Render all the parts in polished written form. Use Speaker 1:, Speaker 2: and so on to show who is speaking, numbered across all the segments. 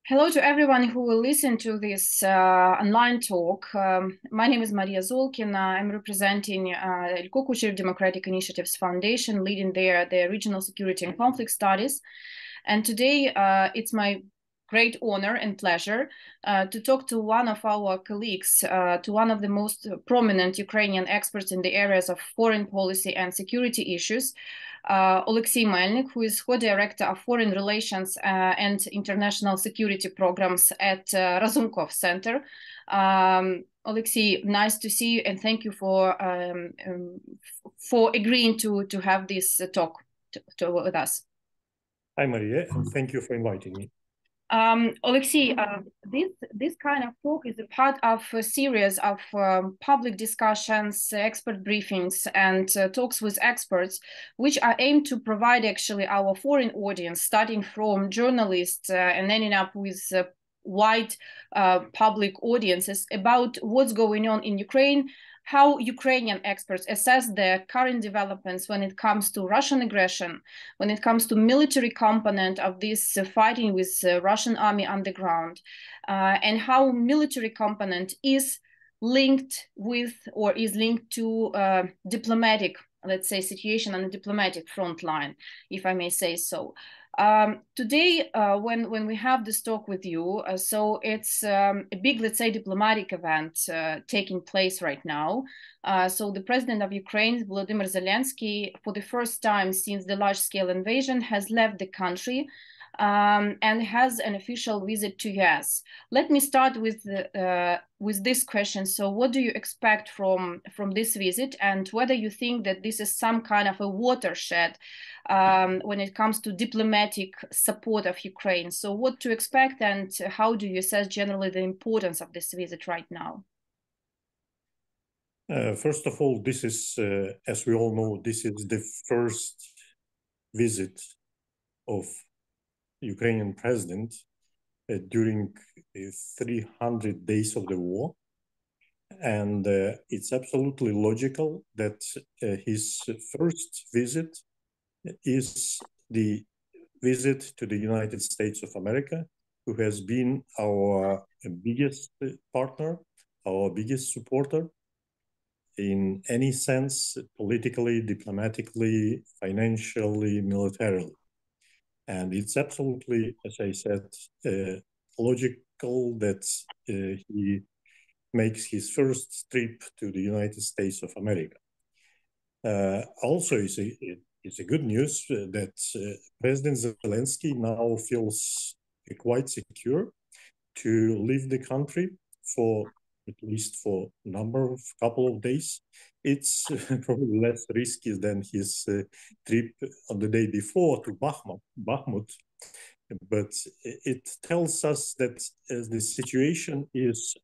Speaker 1: Hello to everyone who will listen to this online talk. My name is Maria Zolkin. I'm representing Ilko Kucher Democratic Initiatives Foundation, leading their regional security and conflict studies. And today it's my great honor and pleasure to talk to one of our colleagues, to one of the most prominent Ukrainian experts in the areas of foreign policy and security issues, Oleksiy Melnik, who is co-director of Foreign Relations and International Security Programs at Razumkov Center. Oleksiy, nice to see you, and thank you for agreeing to have this talk with us.
Speaker 2: Hi, Maria, and thank you for inviting me.
Speaker 1: Oleksiy, this kind of talk is a part of a series of public discussions, expert briefings, and talks with experts, which are aimed to provide actually our foreign audience, starting from journalists and ending up with wide public audiences, about what's going on in Ukraine, how Ukrainian experts assess the current developments when it comes to Russian aggression, when it comes to military component of this fighting with Russian army on the ground, and how military component is linked with or is linked to diplomatic, let's say, situation on the diplomatic front line, if I may say so. Today, when we have this talk with you, so it's a big, let's say, diplomatic event taking place right now. So the president of Ukraine, Volodymyr Zelensky, for the first time since the large-scale invasion, has left the country and has an official visit to US. Let me start with this question. So what do you expect from this visit, and whether you think that this is some kind of a watershed when it comes to diplomatic support of Ukraine? So what to expect, and how do you assess generally the importance of this visit right now?
Speaker 2: First of all, this is, as we all know, this is the first visit of Ukrainian president during 300 days of the war. And it's absolutely logical that his first visit is the visit to the United States of America, who has been our biggest partner, our biggest supporter in any sense, politically, diplomatically, financially, militarily. And it's absolutely, as I said, logical that he makes his first trip to the United States of America. Also, it's a good news that President Zelensky now feels quite secure to leave the country for at least for a couple of days. It's probably less risky than his trip on the day before to Bakhmut. But it tells us that the situation is,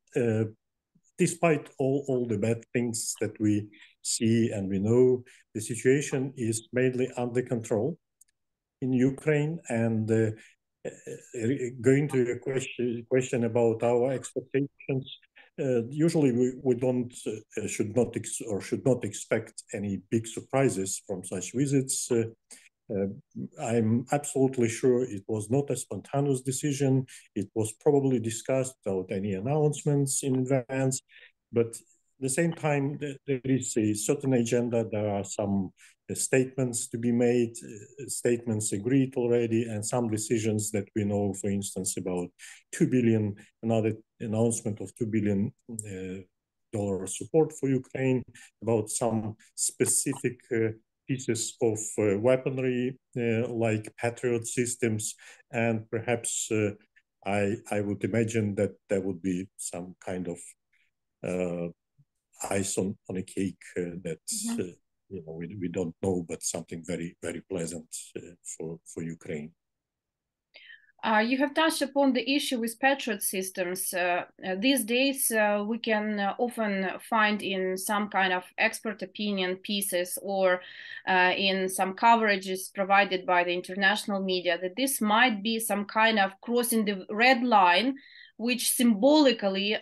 Speaker 2: despite all the bad things that we see and we know, the situation is mainly under control in Ukraine. And going to your question about our expectations, usually we should not expect any big surprises from such visits. I'm absolutely sure it was not a spontaneous decision. It was probably discussed without any announcements in advance. But at the same time, there is a certain agenda. There are some statements to be made, statements agreed already, and some decisions that we know, for instance, about $2 billion, another announcement of $2 billion support for Ukraine, about some specific pieces of weaponry like Patriot systems, and perhaps I would imagine that there would be some kind of ice on a cake that we don't know, but something very, very pleasant for Ukraine.
Speaker 1: You have touched upon the issue with Patriot systems. These days, we can often find in some kind of expert opinion pieces or in some coverages provided by the international media that this might be some kind of crossing the red line, which symbolically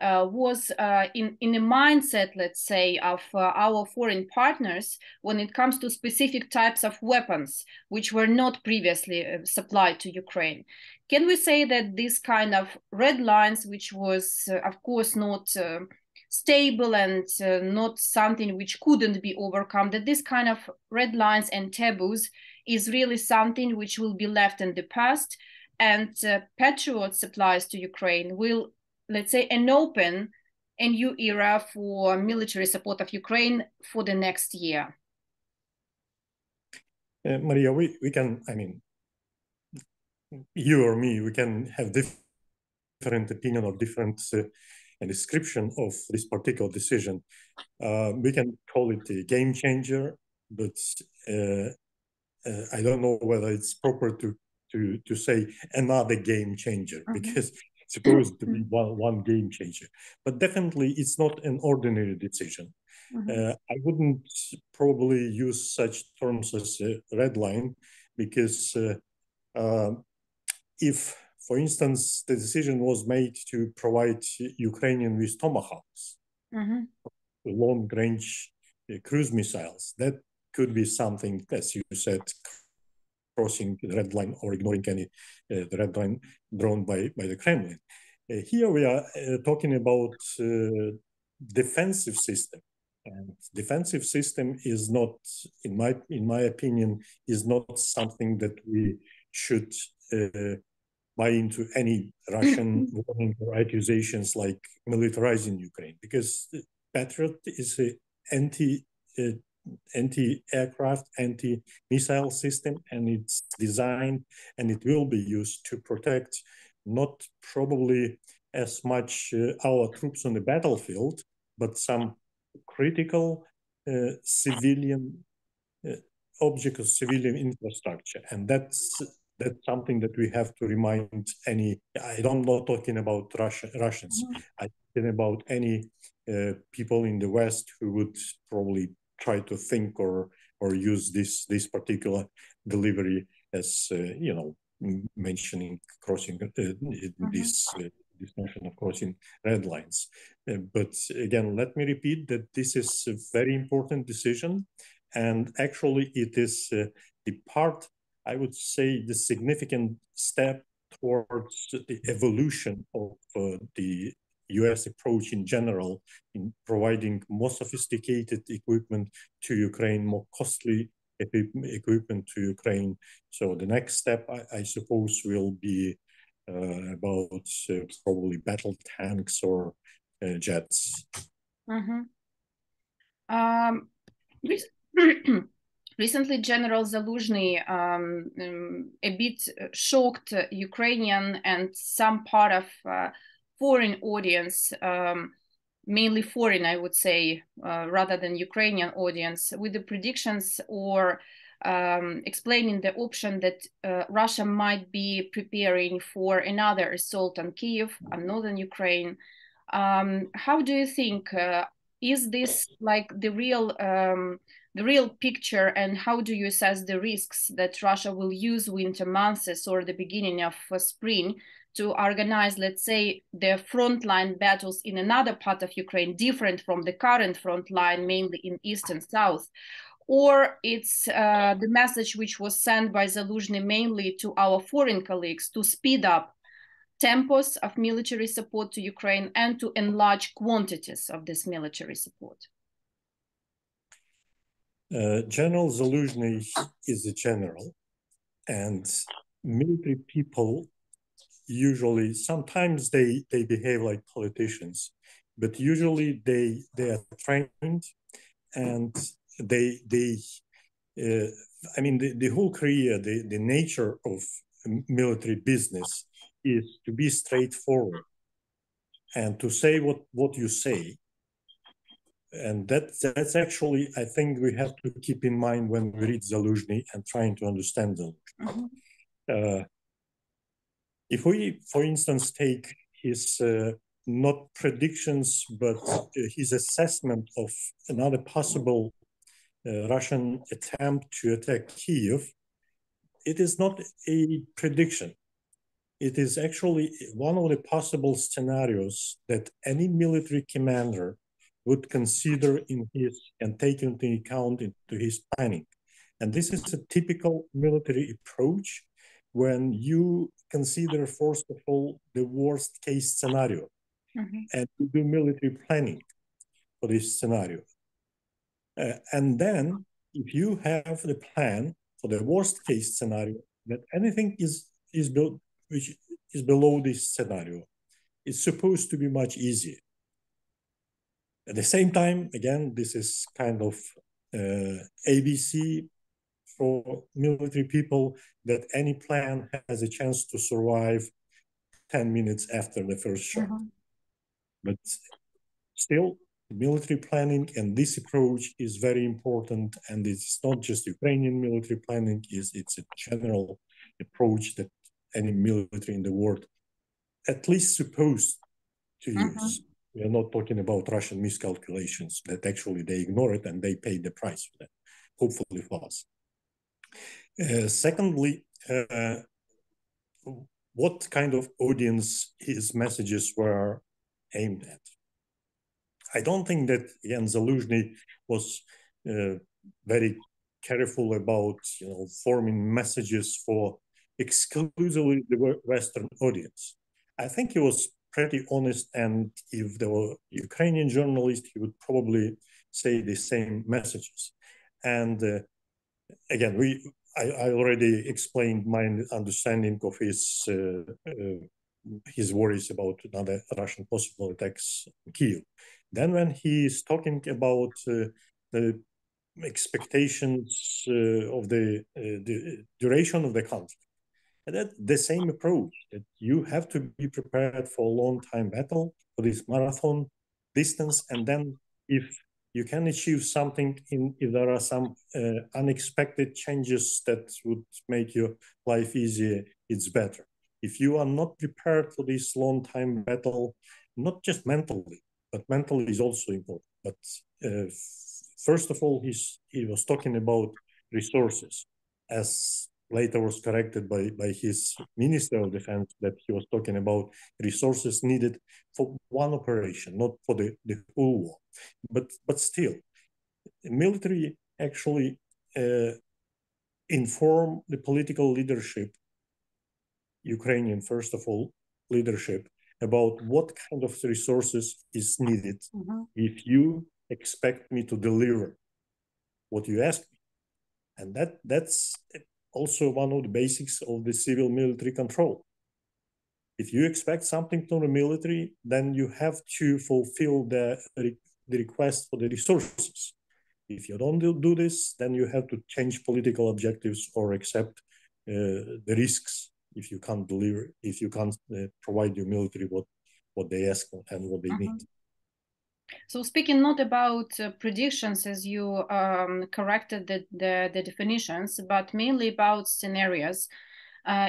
Speaker 1: was in the mindset, let's say, of our foreign partners when it comes to specific types of weapons which were not previously supplied to Ukraine. Can we say that this kind of red lines, which was, of course, not stable and not something which couldn't be overcome, that this kind of red lines and taboos is really something which will be left in the past, and Patriot supplies to Ukraine will, let's say, open a new era for military support of Ukraine for the next year?
Speaker 2: Maria, we can, I mean, you or me, we can have different opinion or different description of this particular decision. We can call it a game changer, but I don't know whether it's proper to say another game changer, because it's supposed to be one game changer. But definitely it's not an ordinary decision. I wouldn't probably use such terms as a red line, because if, for instance, the decision was made to provide Ukrainian with Tomahawks, long-range cruise missiles, that could be something, as you said, crossing the red line or ignoring any the red line drawn by the Kremlin. Here we are talking about defensive system, and defensive system is not, in my opinion, is not something that we should buy into any Russian warning or accusations like militarizing Ukraine, because Patriot is an anti-aircraft, anti-missile system, and it's designed and it will be used to protect not probably as much our troops on the battlefield, but some critical civilian object of civilian infrastructure. And that's something that we have to remind any, I'm not talking about Russians, I'm talking about any people in the West who would probably try to think or use this particular delivery as, you know, mentioning crossing this notion of crossing red lines. But again, let me repeat that this is a very important decision, and actually it is the part, I would say, the significant step towards the evolution of the US approach in general in providing more sophisticated equipment to Ukraine, more costly equipment to Ukraine. So the next step, I suppose, will be about probably battle tanks or jets.
Speaker 1: Recently, General Zaluzhny a bit shocked Ukrainian and some part of foreign audience, mainly foreign, I would say, rather than Ukrainian audience, with the predictions or explaining the option that Russia might be preparing for another assault on Kyiv, on northern Ukraine. How do you think, is this like the real picture, and how do you assess the risks that Russia will use winter months or the beginning of spring to organize, let's say, the frontline battles in another part of Ukraine, different from the current front line, mainly in east and south? Or it's the message which was sent by Zaluzhny mainly to our foreign colleagues to speed up tempos of military support to Ukraine and to enlarge quantities of this military support?
Speaker 2: General Zaluzhny is a general, and military people usually, sometimes they behave like politicians, but usually they are trained, and I mean, the whole career, the nature of military business is to be straightforward and to say what you say. And that's actually, I think we have to keep in mind when we read Zaluzhny and trying to understand Zaluzhny. If we, for instance, take his not predictions, but his assessment of another possible Russian attempt to attack Kyiv, it is not a prediction. it is actually one of the possible scenarios that any military commander would consider in his and take into account into his planning. And this is a typical military approach when you consider, first of all, the worst case scenario and you do military planning for this scenario. And then if you have the plan for the worst case scenario, that anything which is below this scenario, it's supposed to be much easier. At the same time, again, this is kind of ABC for military people, that any plan has a chance to survive 10 minutes after the first shot. But still, military planning and this approach is very important, and it's not just Ukrainian military planning, it's a general approach that any military in the world at least supposed to use. We are not talking about Russian miscalculations that actually they ignore it and they pay the price for that, hopefully for us. Secondly, what kind of audience his messages were aimed at? I don't think that, again, Zaluzhny was very careful about forming messages for exclusively the Western audience. I think he was pretty honest, and if there were Ukrainian journalists, he would probably say the same messages. And again, I already explained my understanding of his worries about another Russian possible attacks in Kyiv. Then when he's talking about the expectations of the duration of the conflict, that the same approach, that you have to be prepared for a long time battle, for this marathon distance, and then if you can achieve something if there are some unexpected changes that would make your life easier, it's better. If you are not prepared for this long time battle, not just mentally, but mentally is also important. But first of all, he was talking about resources, as later was corrected by his Minister of Defense, that he was talking about resources needed for one operation, not for the whole war. But still, the military actually inform the political leadership, Ukrainian, first of all, leadership, about what kind of resources is needed if you expect me to deliver what you ask me. And that's also one of the basics of the civil military control. If you expect something from the military, then you have to fulfill the request for the resources. If you don't do this, then you have to change political objectives or accept the risks if you can't deliver, if you can't provide your military what they ask and what they need.
Speaker 1: So speaking not about predictions, as you corrected the definitions, but mainly about scenarios.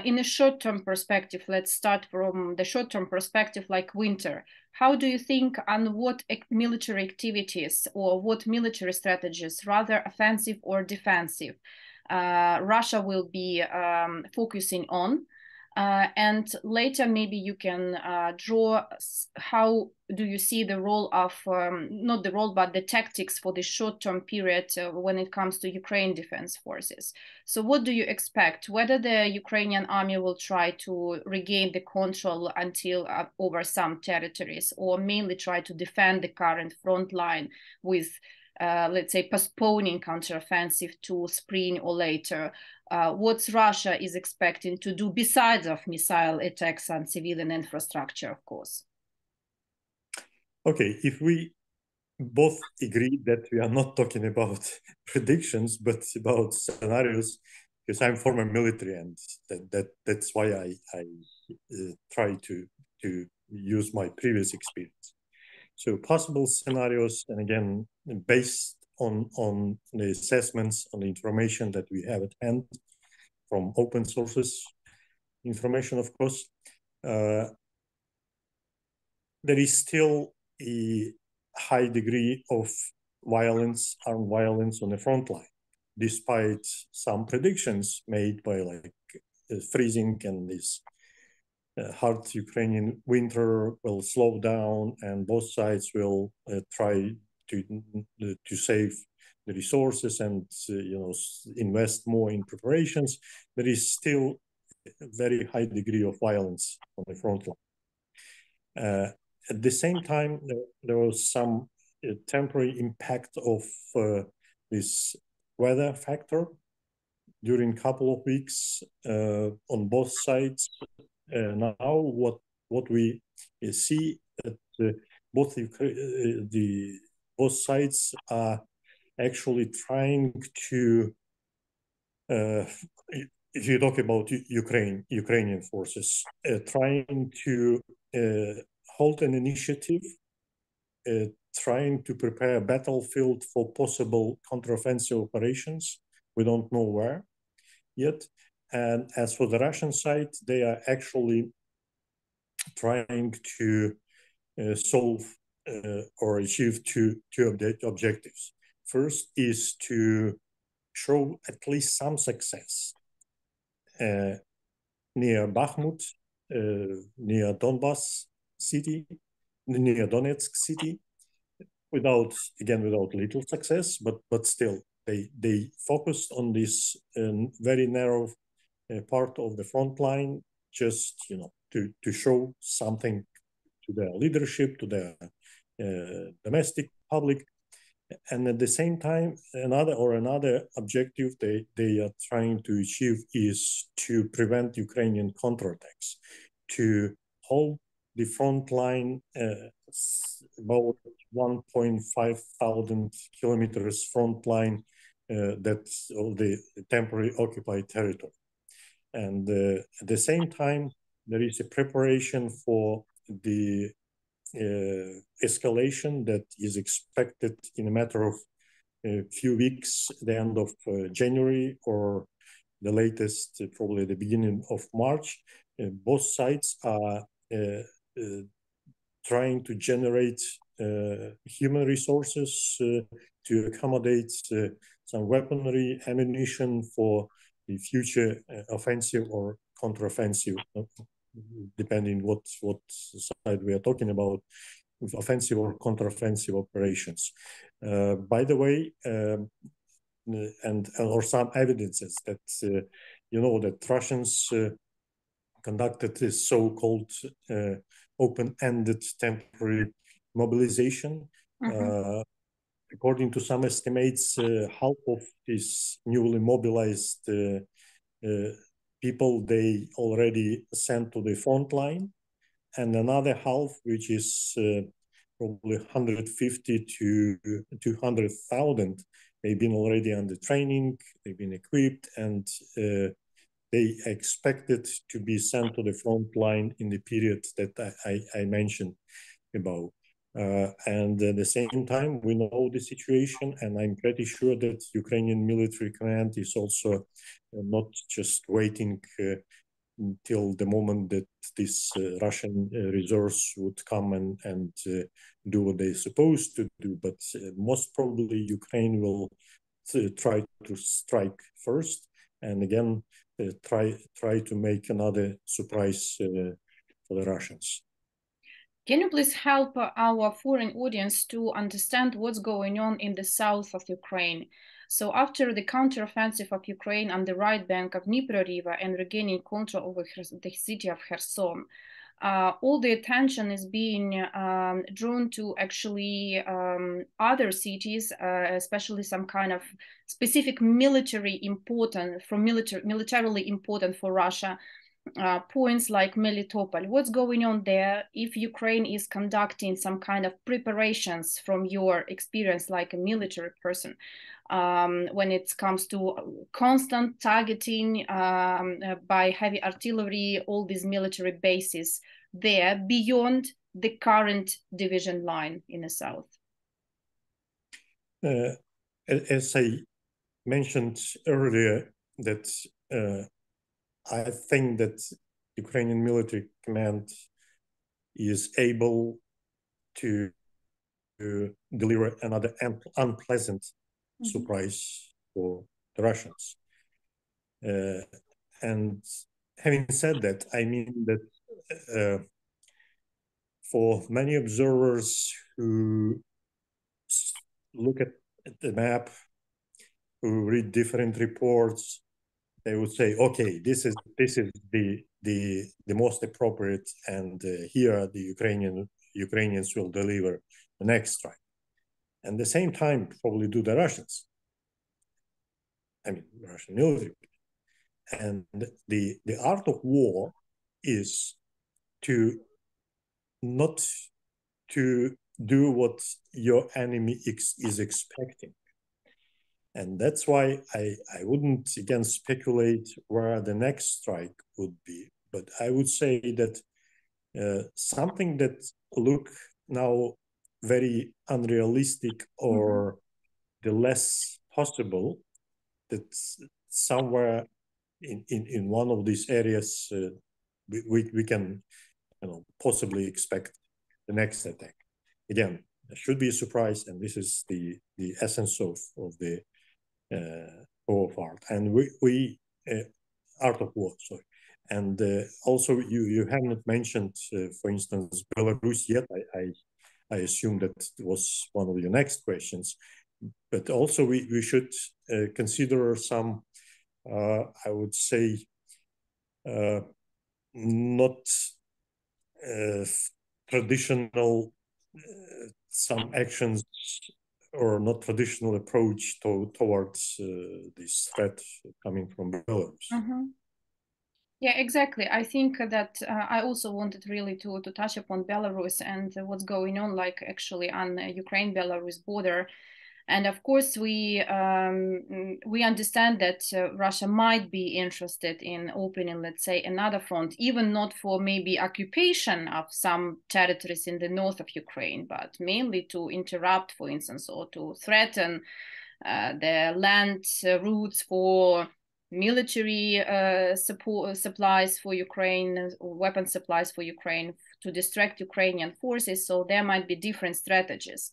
Speaker 1: In a short-term perspective, let's start from the short-term perspective, like winter. How do you think on what military activities or what military strategies, rather offensive or defensive, Russia will be focusing on? And later, maybe you can draw how do you see the role of, not the role, but the tactics for the short-term period when it comes to Ukraine defense forces. So what do you expect? Whether the Ukrainian army will try to regain the control until over some territories, or mainly try to defend the current front line with, let's say, postponing counteroffensive to spring or later? What Russia is expecting to do besides of missile attacks on civilian infrastructure, of course.
Speaker 2: Okay, if we both agree that we are not talking about predictions, but about scenarios, because I'm former military, and that's why I try to use my previous experience. So possible scenarios, and again, based on the assessments, on the information that we have at hand from open sources information, of course, there is still a high degree of violence, armed violence on the front line, despite some predictions made by like freezing and this hard Ukrainian winter will slow down, and both sides will try to save the resources and invest more in preparations. There is still a very high degree of violence on the front line. At the same time, there was some temporary impact of this weather factor during a couple of weeks on both sides. Now, what we see that both sides are actually trying to. If you talk about Ukrainian forces, trying to hold an initiative, trying to prepare a battlefield for possible counteroffensive operations. We don't know where yet. And as for the Russian side, they are actually trying to solve or achieve two objectives. First is to show at least some success near Bakhmut, near Donbass city, near Donetsk city, without little success, but still they focused on this very narrow part of the front line, just to show something to their leadership, to their domestic public. And at the same time, another objective they are trying to achieve is to prevent Ukrainian counterattacks, to hold the front line about 1,500 kilometers front line that's all the temporary occupied territory. And at the same time, there is a preparation for the escalation that is expected in a matter of a few weeks, the end of January, or the latest, probably the beginning of March. Both sides are trying to generate human resources to accommodate some weaponry, ammunition for the future offensive or counteroffensive, depending what side we are talking about, offensive or counteroffensive operations. By the way, or some evidences that that Russians conducted this so-called open-ended temporary mobilization. Mm-hmm. According to some estimates, half of these newly mobilized people they already sent to the front line, and another half, which is probably 150 to 200,000, they've been already under training, they've been equipped, and they expected to be sent to the front line in the period that I mentioned about. And at the same time, we know the situation, and I'm pretty sure that Ukrainian military command is also not just waiting until the moment that these Russian reserves would come and do what they're supposed to do. But most probably Ukraine will try to strike first, and again, try to make another surprise for the Russians.
Speaker 1: Can you please help our foreign audience to understand what's going on in the south of Ukraine? So after the counteroffensive of Ukraine on the right bank of Dnipro River and regaining control over the city of Kherson, all the attention is being drawn to actually other cities, especially some kind of specific militarily important for Russia. Points like Melitopol. What's going on there? If Ukraine is conducting some kind of preparations from your experience, like a military person, when it comes to constant targeting by heavy artillery, all these military bases there beyond the current division line in the south?
Speaker 2: As I mentioned earlier, that I think that Ukrainian military command is able to deliver another unpleasant surprise for the Russians. And having said that, I mean that for many observers who look at the map, who read different reports, they would say, okay, this is the most appropriate, and here the Ukrainians will deliver the next strike. And at the same time, probably do the Russians. I mean, Russian military. And the art of war is to not to do what your enemy is expecting. And that's why I wouldn't, again, speculate where the next strike would be. But I would say that something that look now very unrealistic or the less possible, that somewhere in one of these areas we can possibly expect the next attack. Again, there should be a surprise, and this is the essence of the art, and we art of war. Sorry, and also you haven't mentioned, for instance, Belarus yet. I assume that was one of your next questions, but also we should consider some, I would say, not traditional some actions or not traditional approach towards this threat coming from Belarus.
Speaker 1: Yeah, exactly. I think that I also wanted really to touch upon Belarus and what's going on, like actually on the Ukraine-Belarus border. And of course, we understand that Russia might be interested in opening, let's say, another front, even not for maybe occupation of some territories in the north of Ukraine, but mainly to interrupt, for instance, or to threaten the land routes for military supplies for Ukraine, weapon supplies for Ukraine, to distract Ukrainian forces. So there might be different strategies.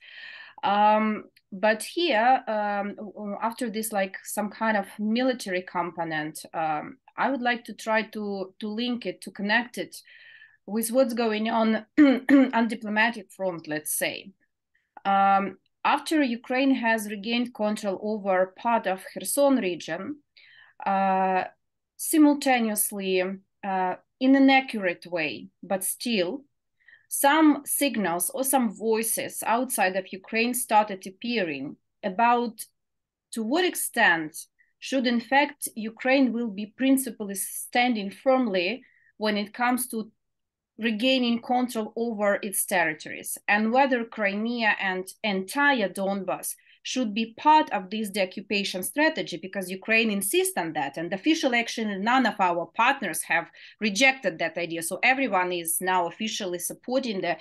Speaker 1: But here, after this, like some kind of military component, I would like to try to link it, to connect it with what's going on on diplomatic front, let's say. After Ukraine has regained control over part of Kherson region, simultaneously, in an accurate way, but still, some signals or some voices outside of Ukraine started appearing about to what extent should in fact Ukraine will be principally standing firmly when it comes to regaining control over its territories, and whether Crimea and entire Donbas should be part of this deoccupation strategy, because Ukraine insists on that, and official action, none of our partners have rejected that idea. So everyone is now officially supporting the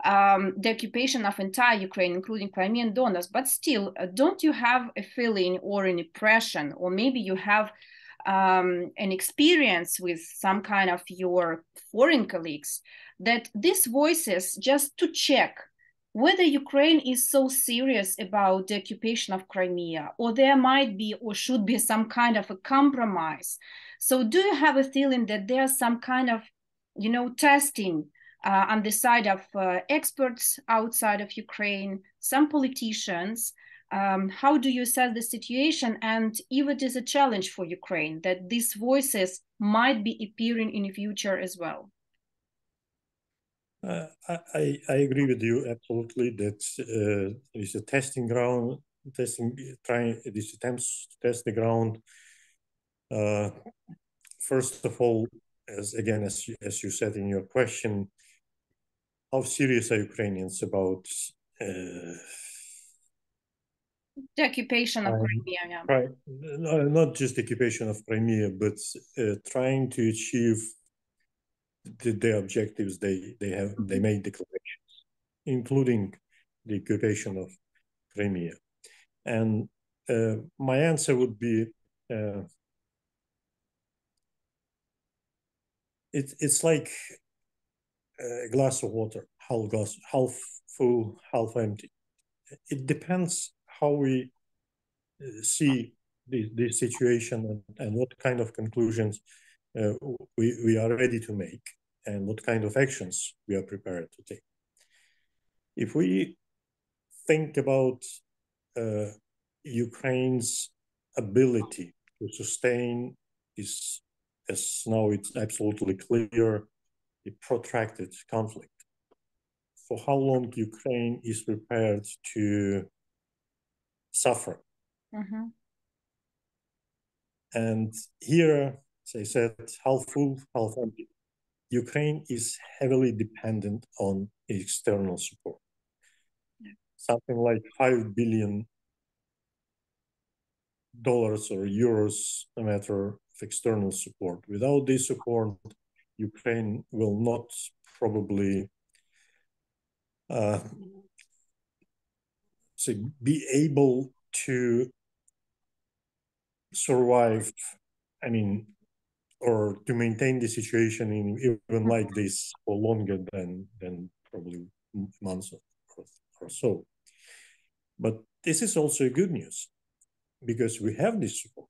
Speaker 1: occupation of entire Ukraine, including Crimea and Donbas. But still, don't you have a feeling or an impression, or maybe you have an experience with some kind of your foreign colleagues, that these voices, just to check whether Ukraine is so serious about the occupation of Crimea, or there might be or should be some kind of a compromise. So do you have a feeling that there's some kind of, testing on the side of experts outside of Ukraine, some politicians? How do you assess the situation, and if it is a challenge for Ukraine that these voices might be appearing in the future as well?
Speaker 2: I agree with you absolutely that it's a testing ground, trying these attempts to test the ground. First of all, as you said in your question, how serious are Ukrainians about
Speaker 1: the occupation of Crimea?
Speaker 2: Right. Not just the occupation of Crimea, but trying to achieve the objectives they made declarations, including the occupation of Crimea. And my answer would be it's like a glass of water, half full, half empty. It depends how we see the situation and what kind of conclusions we are ready to make. and what kind of actions we are prepared to take. If we think about Ukraine's ability to sustain this, as now it's absolutely clear, a protracted conflict, for how long Ukraine is prepared to suffer.
Speaker 1: Mm-hmm.
Speaker 2: And here, as I said, half full, half empty. Ukraine is heavily dependent on external support.
Speaker 1: Yeah.
Speaker 2: Something like $5 billion or euros, no matter of external support. Without this support, Ukraine will not probably be able to survive, I mean, or to maintain the situation in even like this for longer than probably months or so. But this is also good news, because we have this support.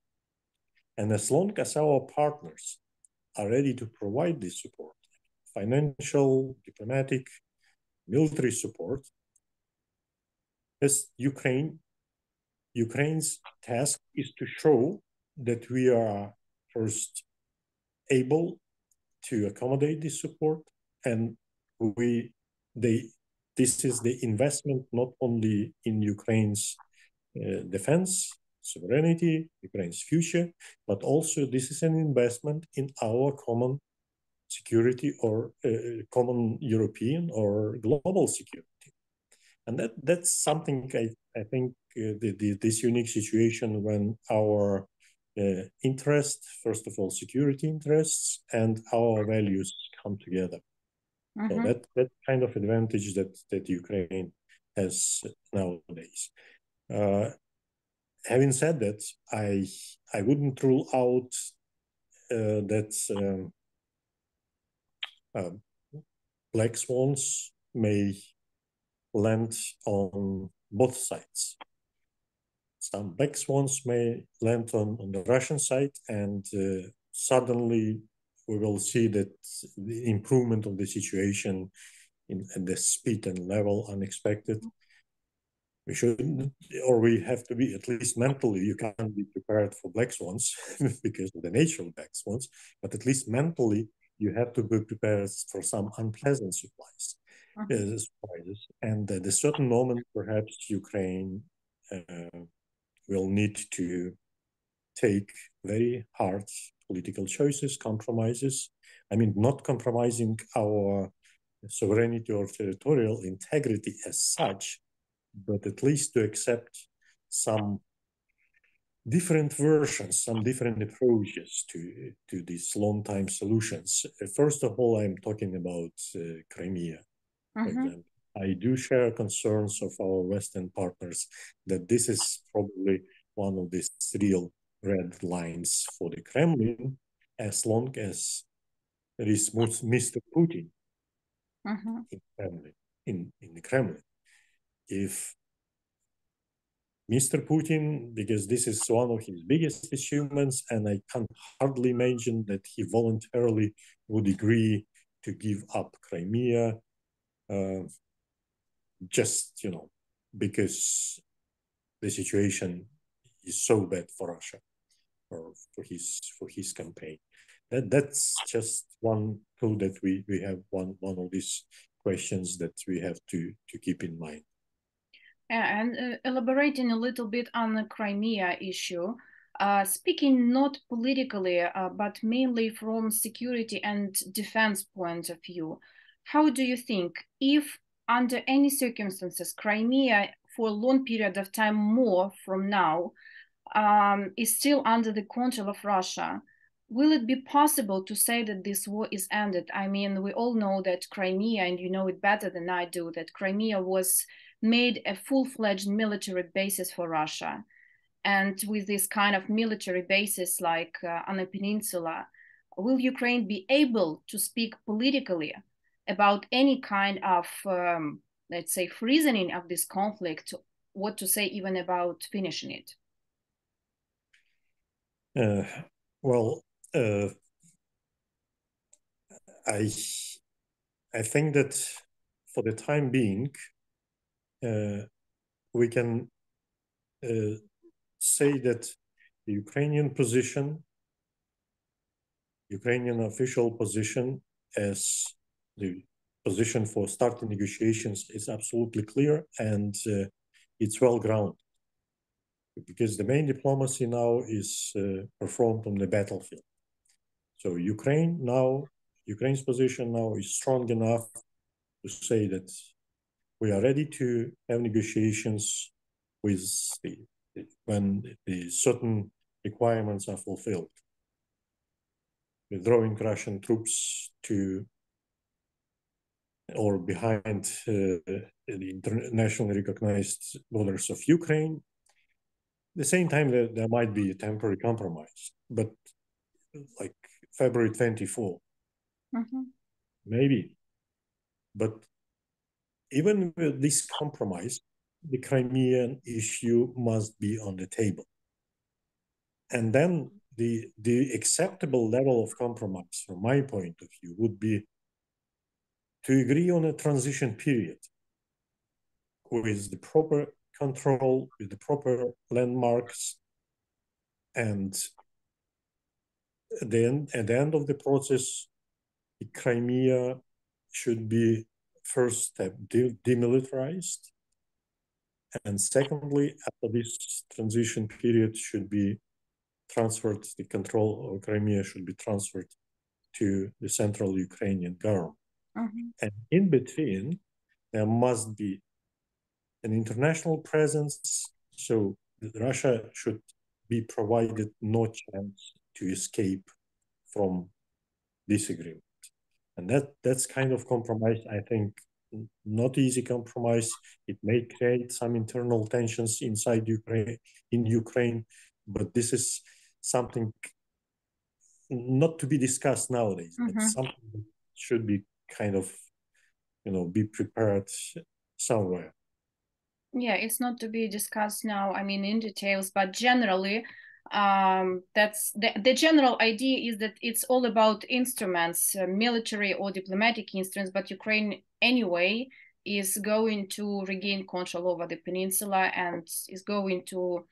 Speaker 2: And as long as our partners are ready to provide this support, financial, diplomatic, military support, as Ukraine's task is to show that we are first able to accommodate this support, and this is the investment not only in Ukraine's defense, sovereignty, Ukraine's future, but also this is an investment in our common security, or common European or global security. And that's something I think this unique situation when our interest, first of all, security interests, and our values come together. So that kind of advantage that Ukraine has nowadays. Having said that, I wouldn't rule out that black swans may land on both sides. Some black swans may land on the Russian side, and suddenly we will see that the improvement of the situation at the speed and level unexpected. We have to be, at least mentally, you can't be prepared for black swans because of the nature of black swans, but at least mentally, you have to be prepared for some unpleasant surprises. And at a certain moment, perhaps Ukraine will need to take very hard political choices, compromises. I mean, not compromising our sovereignty or territorial integrity as such, but at least to accept some different versions, some different approaches to these long-time solutions. First of all, I'm talking about Crimea, for example. I do share concerns of our Western partners that this is probably one of these real red lines for the Kremlin, as long as there is Mr. Putin in the Kremlin. If Mr. Putin, because this is one of his biggest achievements, and I can hardly imagine that he voluntarily would agree to give up Crimea, just, because the situation is so bad for Russia, or for his campaign. That's just one clue that we have one of these questions that we have to keep in mind.
Speaker 1: And elaborating a little bit on the Crimea issue, speaking not politically, but mainly from security and defense point of view, how do you think, if under any circumstances Crimea for a long period of time more from now is still under the control of Russia, will it be possible to say that this war is ended? I mean, we all know that Crimea, and you know it better than I do, that Crimea was made a full-fledged military basis for Russia. And with this kind of military basis like on the peninsula, will Ukraine be able to speak politically about any kind of, let's say, freezing of this conflict, what to say even about finishing it?
Speaker 2: I think that for the time being, we can say that the Ukrainian official position as the position for starting negotiations is absolutely clear, and it's well grounded. Because the main diplomacy now is performed on the battlefield. So Ukraine's position now is strong enough to say that we are ready to have negotiations when the certain requirements are fulfilled. Withdrawing Russian troops to or behind the internationally recognized borders of Ukraine. At the same time, there might be a temporary compromise, but like February 24, maybe. But even with this compromise, the Crimean issue must be on the table. And then the acceptable level of compromise, from my point of view, would be to agree on a transition period with the proper control, with the proper landmarks, and at the end of the process, the Crimea should be first step demilitarized, and secondly, after this transition period should be transferred, the control of Crimea should be transferred to the central Ukrainian government. And in between, there must be an international presence, so Russia should be provided no chance to escape from this agreement. And that's kind of compromise, I think, not easy compromise. It may create some internal tensions inside Ukraine, but this is something not to be discussed nowadays, but something that should be kind of, be prepared somewhere.
Speaker 1: Yeah, it's not to be discussed now, I mean, in details, but generally, that's the general idea is that it's all about instruments, military or diplomatic instruments, but Ukraine anyway is going to regain control over the peninsula and is going to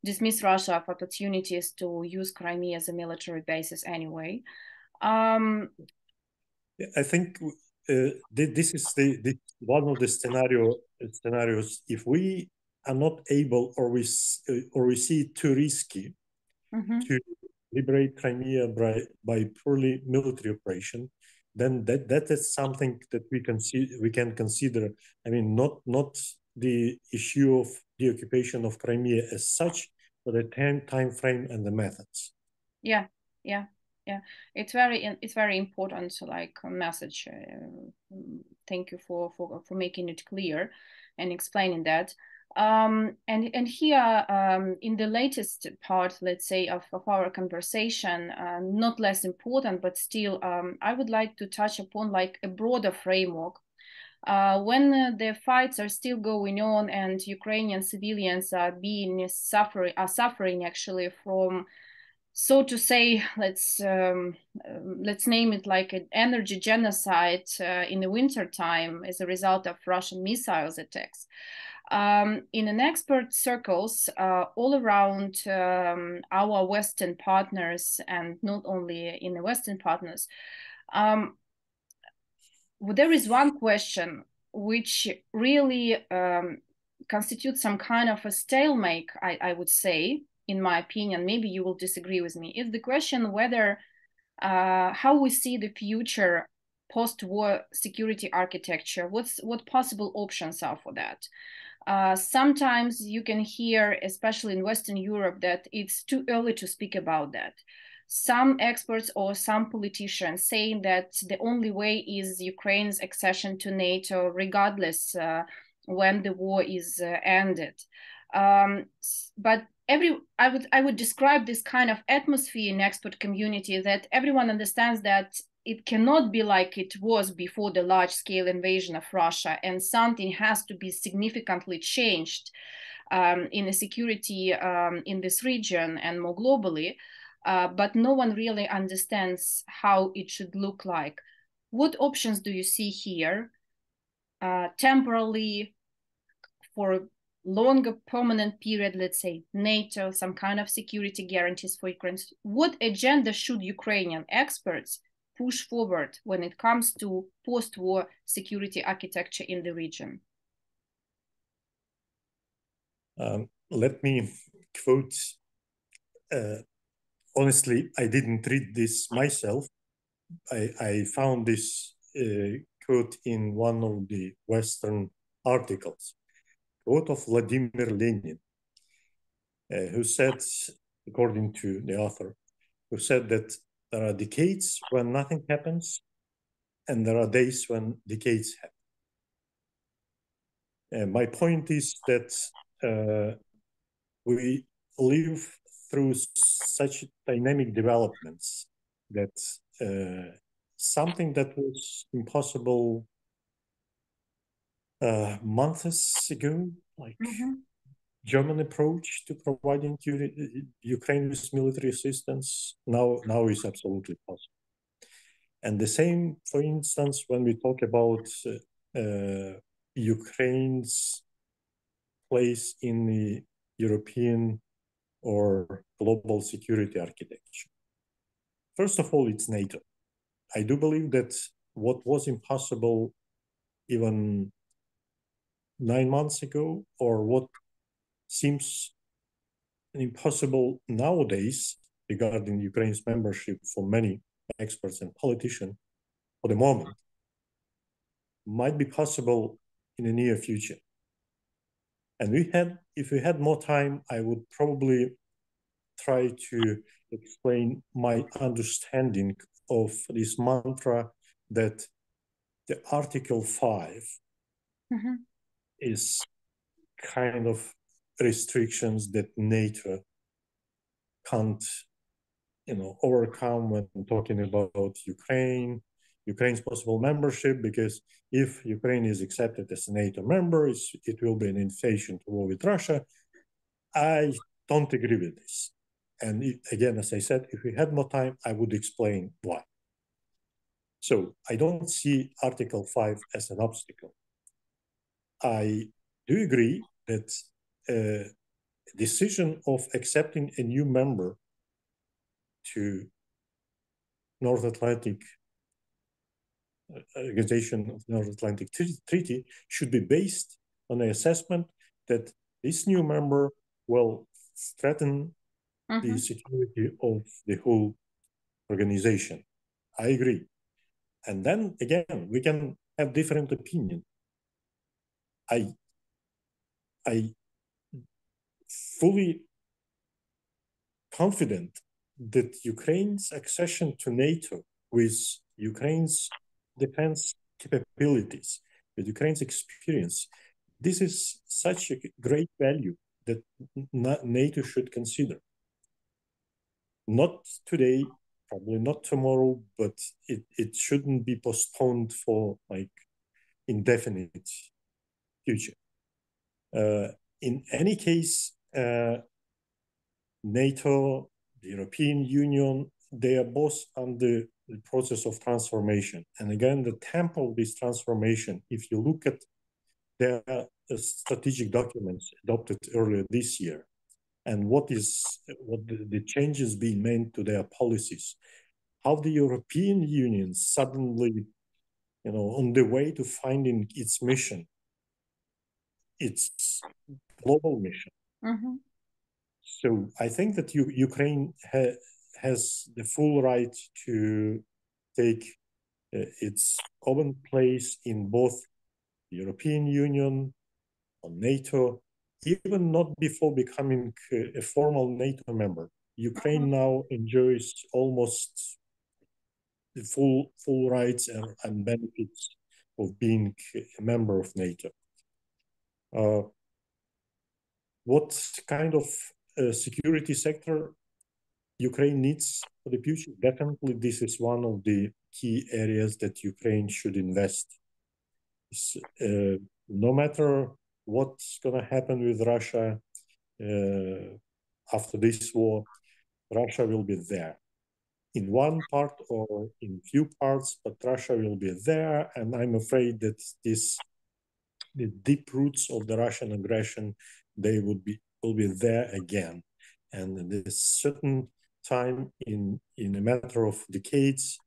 Speaker 1: dismiss Russia of opportunities to use Crimea as a military basis anyway.
Speaker 2: I think this is one of the scenarios. If we are not able, or we see it too risky to liberate Crimea by purely military operation, then that is something that we can consider. I mean, not the issue of the occupation of Crimea as such, but the time frame and the methods.
Speaker 1: Yeah. It's very important, like message. Thank you for making it clear and explaining that. And here, in the latest part, let's say, of our conversation, not less important, but still, I would like to touch upon like a broader framework. When the fights are still going on and Ukrainian civilians are suffering actually from, so to say, let's name it like an energy genocide in the winter time as a result of Russian missiles attacks. In an expert circles all around our Western partners, and not only in the Western partners, there is one question which really constitutes some kind of a stalemate, I would say, in my opinion. Maybe you will disagree with me. It's the question whether how we see the future post-war security architecture. What possible options are for that? Sometimes you can hear, especially in Western Europe, that it's too early to speak about that. Some experts or some politicians saying that the only way is Ukraine's accession to NATO, regardless when the war is ended. But I would describe this kind of atmosphere in expert community that everyone understands that it cannot be like it was before the large-scale invasion of Russia, and something has to be significantly changed in the security in this region and more globally. But no one really understands how it should look like. What options do you see here? Temporarily, for longer permanent period, let's say NATO, some kind of security guarantees for Ukraine. What agenda should Ukrainian experts push forward when it comes to post-war security architecture in the region?
Speaker 2: Let me quote, honestly, I didn't read this myself. I found this quote in one of the Western articles, quote of Vladimir Lenin, who said, according to the author, who said that there are decades when nothing happens, and there are days when decades happen. My point is that we live through such dynamic developments that something that was impossible months ago, like German approach to providing Ukraine with military assistance, now is absolutely possible. And the same, for instance, when we talk about Ukraine's place in the European or global security architecture. First of all, it's NATO. I do believe that what was impossible even 9 months ago, or what seems impossible nowadays regarding Ukraine's membership for many experts and politicians for the moment, might be possible in the near future. And if we had more time, I would probably try to explain my understanding of this mantra that the Article 5 is kind of restrictions that NATO can't, overcome when talking about Ukraine's possible membership, because if Ukraine is accepted as a NATO member, it will be an invitation to war with Russia. I don't agree with this. And again, as I said, if we had more time, I would explain why. So I don't see Article 5 as an obstacle. I do agree that a decision of accepting a new member to North Atlantic Organization of North Atlantic Treaty should be based on the assessment that this new member will threaten the security of the whole organization. I agree. And then again, we can have different opinion. I fully confident that Ukraine's accession to NATO with Ukraine's defense capabilities, with Ukraine's experience, this is such a great value that NATO should consider. Not today, probably not tomorrow, but it shouldn't be postponed for like indefinite future. In any case, NATO, the European Union, they are both under the process of transformation. And again, the tempo of this transformation, if you look at their strategic documents adopted earlier this year, and what the changes being made to their policies, how the European Union suddenly, on the way to finding its mission, its global mission. So I think that Ukraine has the full right to take its own place in both the European Union or NATO, even not before becoming a formal NATO member. Ukraine now enjoys almost the full rights and benefits of being a member of NATO. What kind of security sector Ukraine needs for the future? Definitely, this is one of the key areas that Ukraine should invest. No matter what's going to happen with Russia after this war, Russia will be there. in one part or in few parts, but Russia will be there. And I'm afraid that the deep roots of the Russian aggression, they will be there again. And at a certain time in a matter of decades,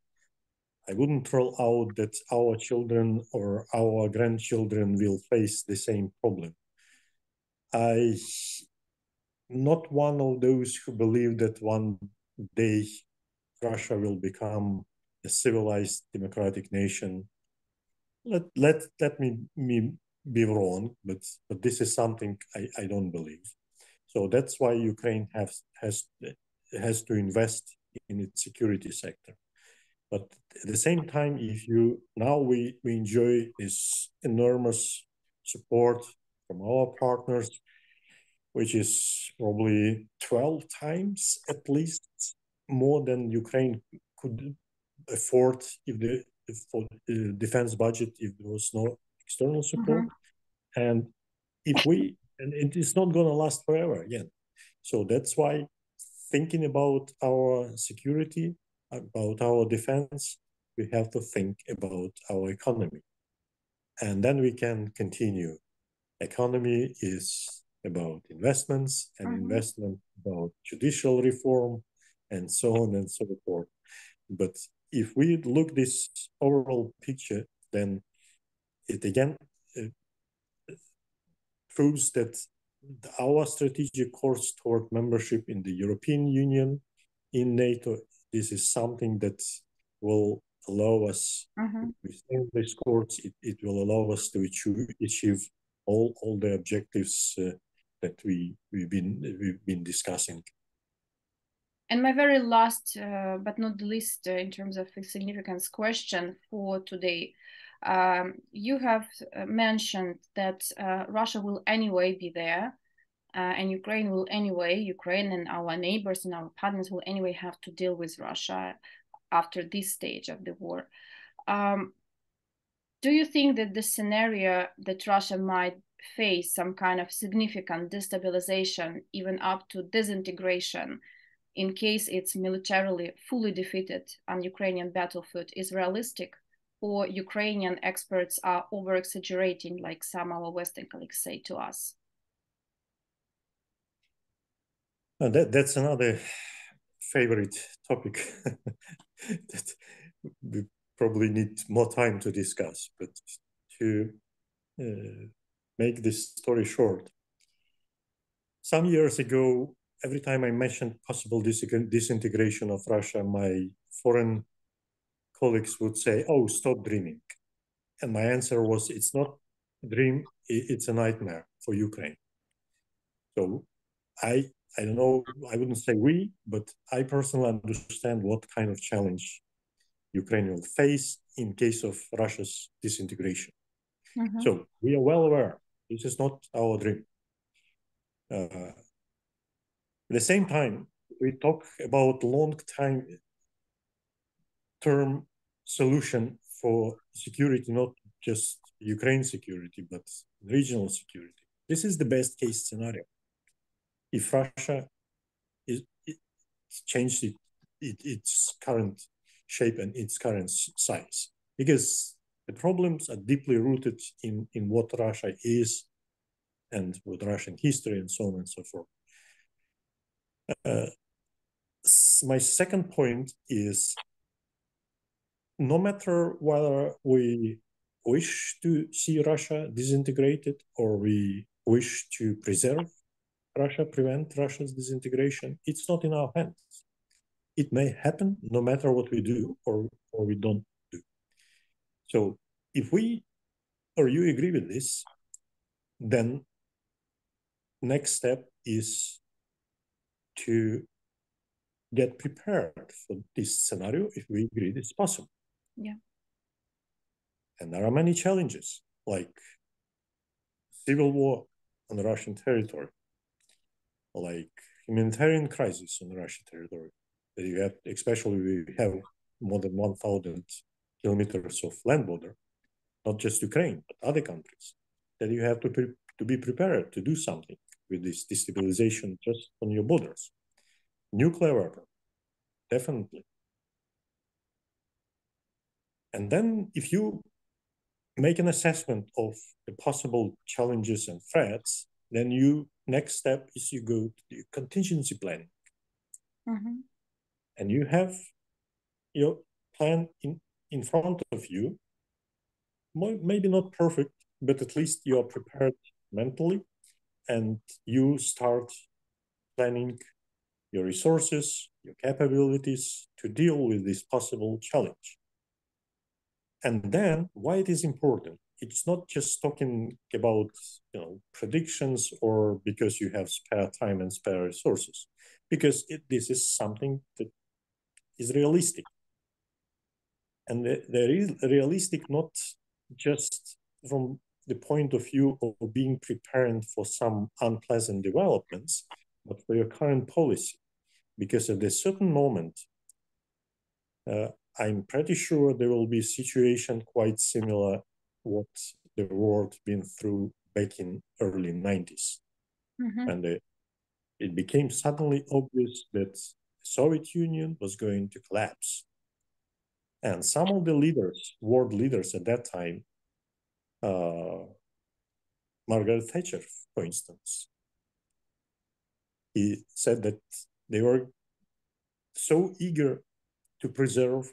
Speaker 2: I wouldn't rule out that our children or our grandchildren will face the same problem. I'm not one of those who believe that one day Russia will become a civilized democratic nation. Let me be wrong, but this is something I don't believe. So that's why Ukraine has to invest in its security sector. But at the same time, we enjoy this enormous support from our partners, which is probably 12 times at least more than Ukraine could afford for the defense budget if there was no external support. And it is not going to last forever again. So that's why thinking about our security, about our defense, we have to think about our economy. And then we can continue. Economy is about investments, and investment about judicial reform, and so on and so forth. But if we look this overall picture, then it again proves that our strategic course toward membership in the European Union, in NATO, this is something that will allow us, within this course, it will allow us to achieve all the objectives that we've been discussing.
Speaker 1: And my very last, but not the least, in terms of significance, question for today. You have mentioned that Russia will anyway be there, and Ukraine and our neighbors and our partners will anyway have to deal with Russia after this stage of the war. Do you think that the scenario that Russia might face some kind of significant destabilization, even up to disintegration, in case it's militarily fully defeated on Ukrainian battlefield, is realistic? Or Ukrainian experts are over-exaggerating, like some of our Western colleagues say to us?
Speaker 2: That's another favorite topic that we probably need more time to discuss. But to make this story short, some years ago, every time I mentioned possible disintegration of Russia, my foreign colleagues would say, "Oh, stop dreaming." And my answer was, it's not a dream, it's a nightmare for Ukraine. So I don't know, I wouldn't say we, but I personally understand what kind of challenge Ukraine will face in case of Russia's disintegration. So we are well aware, this is not our dream. At the same time, we talk about long-term solution for security, not just Ukraine security, but regional security. This is the best case scenario. If Russia changed its current shape and its current size, because the problems are deeply rooted in what Russia is and with Russian history and so on and so forth. My second point is, no matter whether we wish to see Russia disintegrated or we wish to preserve Russia, prevent Russia's disintegration, it's not in our hands. It may happen no matter what we do or we don't do. So if we or you agree with this, then next step is to get prepared for this scenario if we agree it's possible.
Speaker 1: Yeah.
Speaker 2: And there are many challenges, like civil war on the Russian territory, like humanitarian crisis on the Russian territory. That you have, especially we have more than 1,000 kilometers of land border, not just Ukraine, but other countries, that you have to be prepared to do something with this destabilization just on your borders. Nuclear weapon, definitely. And then if you make an assessment of the possible challenges and threats, then next step is you go to the contingency planning.
Speaker 1: Mm-hmm.
Speaker 2: And you have your plan in front of you, maybe not perfect, but at least you are prepared mentally, and you start planning your resources, your capabilities to deal with this possible challenge. And then why it is important, it's not just talking about predictions or because you have spare time and spare resources, because this is something that is realistic. And there is realistic not just from the point of view of being prepared for some unpleasant developments, but for your current policy. Because at a certain moment, I'm pretty sure there will be a situation quite similar what the world been through back in early 90s.
Speaker 1: Mm-hmm.
Speaker 2: And it became suddenly obvious that the Soviet Union was going to collapse. And some of the leaders, world leaders at that time, Margaret Thatcher, for instance, he said that they were so eager to preserve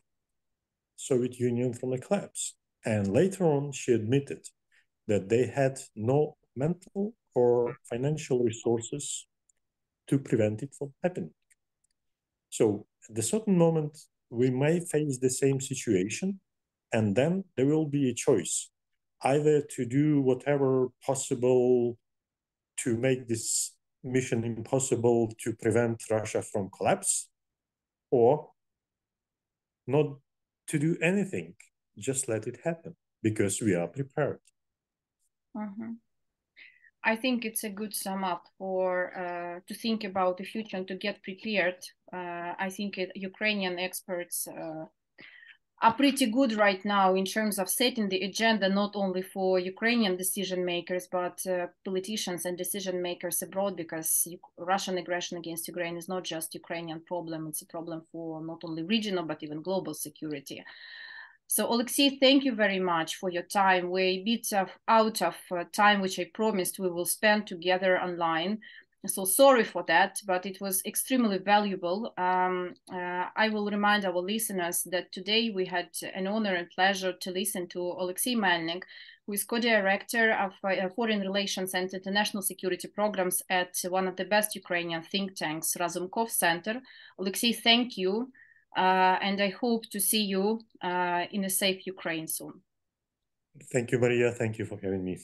Speaker 2: Soviet Union from the collapse. And later on, she admitted that they had no mental or financial resources to prevent it from happening. So at a certain moment, we may face the same situation, and then there will be a choice, either to do whatever possible to make this mission impossible to prevent Russia from collapse, or not to do anything, just let it happen, because we are prepared.
Speaker 1: Mm-hmm. I think it's a good sum up for to think about the future and to get prepared. I think Ukrainian experts are pretty good right now in terms of setting the agenda, not only for Ukrainian decision makers, but politicians and decision makers abroad, because Russian aggression against Ukraine is not just Ukrainian problem, it's a problem for not only regional, but even global security. So Alexei, thank you very much for your time. We're a bit out of time, which I promised we will spend together online. So sorry for that, but it was extremely valuable. I will remind our listeners that today we had an honor and pleasure to listen to Alexei Melnik, who is co-director of foreign relations and international security programs at one of the best Ukrainian think tanks, Razumkov Center. Alexei, thank you. And I hope to see you in a safe Ukraine soon.
Speaker 2: Thank you, Maria. Thank you for having me.